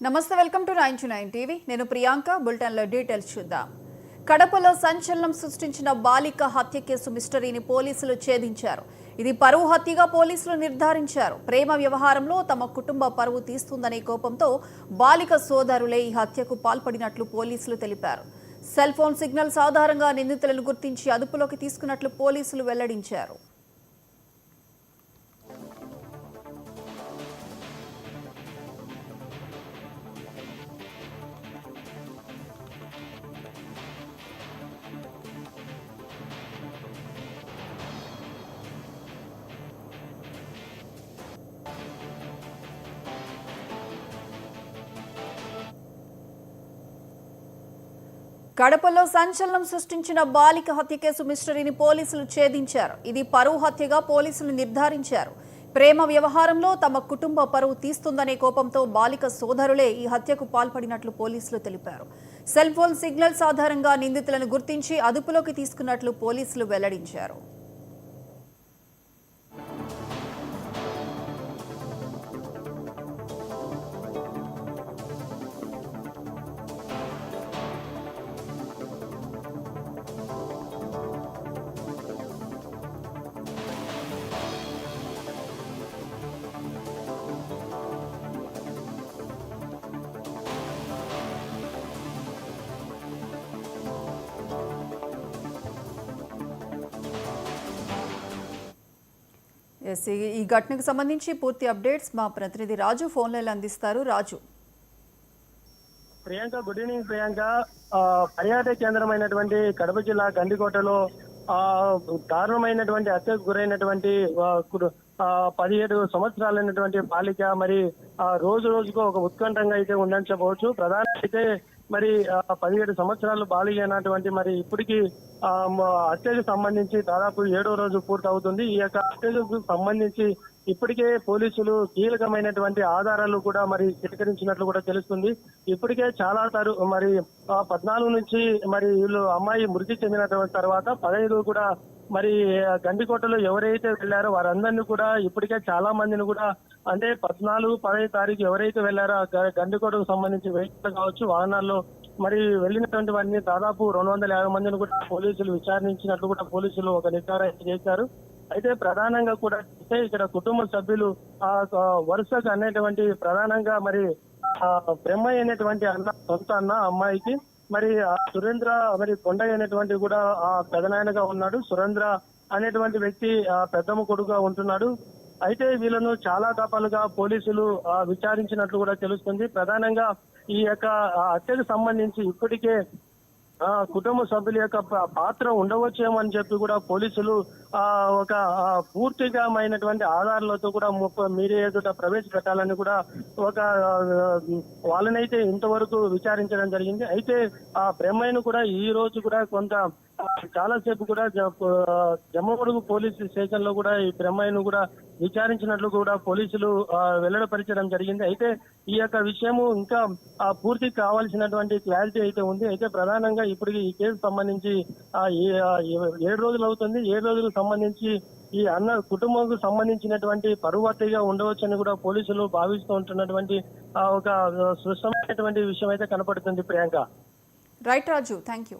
నమస్తే, welcome to 929 TV. నేను ప్రియాంక. బులెటిన్లో డీటెయిల్స్ చూద్దాం. కడపలో సంచలనం సృష్టించిన బాలిక హత్య కేసు మిస్టరీని పోలీసులు ఛేదించారు. ఇది పరువు హత్యగా పోలీసులు నిర్ధారించారు. ప్రేమ వ్యవహారంలో తమ కుటుంబ పరువు తీస్తుందనే కోపంతో బాలిక సోదరులే ఈ హత్యకు పాల్పడినట్లు పోలీసులు తెలిపారు. సెల్ ఫోన్ సిగ్నల్స్ ఆధారంగా నిందితులను గుర్తించి అదుపులోకి తీసుకున్నట్లు పోలీసులు వెల్లడించారు. కడపలో సంచలనం సృష్టించిన బాలిక హత్య కేసు మిస్టరీని పోలీసులు ఛేదించారు. ఇది పరువు హత్యగా పోలీసులు నిర్ధారించారు. ప్రేమ వ్యవహారంలో తమ కుటుంబ పరువు తీస్తుందనే కోపంతో బాలిక సోదరులే ఈ హత్యకు పాల్పడినట్లు పోలీసులు తెలిపారు. సెల్ ఫోన్ సిగ్నల్స్ ఆధారంగా నిందితులను గుర్తించి అదుపులోకి తీసుకున్నట్లు పోలీసులు వెల్లడించారు. ఈ ఘటనకు సంబంధించి పూర్తి అప్డేట్స్ మా ప్రతినిధి రాజు ఫోన్ లైన్ అందిస్తారు. రాజు. Priyanka, good evening Priyanka. పర్యాటక కేంద్రమైనటువంటి కడప జిల్లా గండికోటలో దారుణమైనటువంటి హత్యకు గురైనటువంటి 17 సంవత్సరాలైనటువంటి బాలిక మరి రోజు రోజుకు ఒక ఉత్కంఠంగా అయితే ఉందని చెప్పవచ్చు. ప్రధానంగా అయితే మరి 17 సంవత్సరాలు బాలిక అయినటువంటి మరి ఇప్పటికీ హత్యకు సంబంధించి దాదాపు 7వ రోజు పూర్తవుతుంది. ఈ యొక్క హత్యకు సంబంధించి ఇప్పటికే పోలీసులు కీలకమైనటువంటి ఆధారాలు కూడా మరి సేకరించినట్లు కూడా తెలుస్తుంది. ఇప్పటికే చాలా మరి 14 నుంచి మరి వీళ్ళు అమ్మాయి మృతి చెందినటువంటి తర్వాత 15 కూడా మరి గండికోటలో ఎవరైతే వెళ్లారో వారందరినీ కూడా ఇప్పటికే చాలా మందిని కూడా అంటే 14, 15 తారీఖు ఎవరైతే వెళ్లారో గండికోటకు సంబంధించి వెహికల్ కావచ్చు, వాహనాల్లో మరి వెళ్ళినటువంటి వారిని దాదాపు 250 మందిని కూడా పోలీసులు విచారించినట్లు కూడా పోలీసులు ఒక నిర్ధారణ చేశారు. అయితే ప్రధానంగా కూడా ఇక్కడ కుటుంబ సభ్యులు వరుసగా అనేటువంటి ప్రధానంగా మరి బ్రహ్మయ్య అనేటువంటి సొంత అన్న అమ్మాయికి మరి సురేంద్ర మరి కొండయ్య అనేటువంటి కూడా పెదనాయనగా ఉన్నాడు. సురేంద్ర అనేటువంటి వ్యక్తి పెద్దమ్మ కొడుకుగా ఉంటున్నాడు. అయితే వీళ్ళను చాలా దఫాలుగా పోలీసులు విచారించినట్లు కూడా తెలుస్తుంది. ప్రధానంగా ఈ యొక్క హత్యకు సంబంధించి ఇప్పటికే కుటుంబ సభ్యుల యొక్క పాత్ర ఉండవచ్చేమని చెప్పి కూడా పోలీసులు ఒక పూర్తిగామైనటువంటి ఆధారాలతో కూడా మీడియా ఎదుట ప్రవేశపెట్టాలని కూడా ఒక వాళ్ళనైతే ఇంతవరకు విచారించడం జరిగింది. అయితే ఆ బ్రహ్మయ్యను కూడా ఈ రోజు కూడా కొంత చాలాసేపు కూడా జమ్మగొడుగు పోలీస్ స్టేషన్ లో కూడా ఈ బ్రహ్మయ్యను కూడా విచారించినట్లు కూడా పోలీసులు వెల్లడిపరచడం జరిగింది. అయితే ఈ యొక్క విషయము ఇంకా పూర్తి కావాల్సినటువంటి క్లారిటీ అయితే ఉంది. అయితే ప్రధానంగా ఇప్పుడు ఈ కేసు సంబంధించి 7 రోజులు అవుతుంది. 7 రోజులకు సంబంధించి ఈ అన్న కుటుంబంకు సంబంధించినటువంటి పరువు హత్యగా ఉండవచ్చని కూడా పోలీసులు భావిస్తూ ఉంటున్నటువంటి ఒక స్పష్టమైనటువంటి విషయం అయితే కనపడుతుంది. Priyanka. Right Raju, thank you.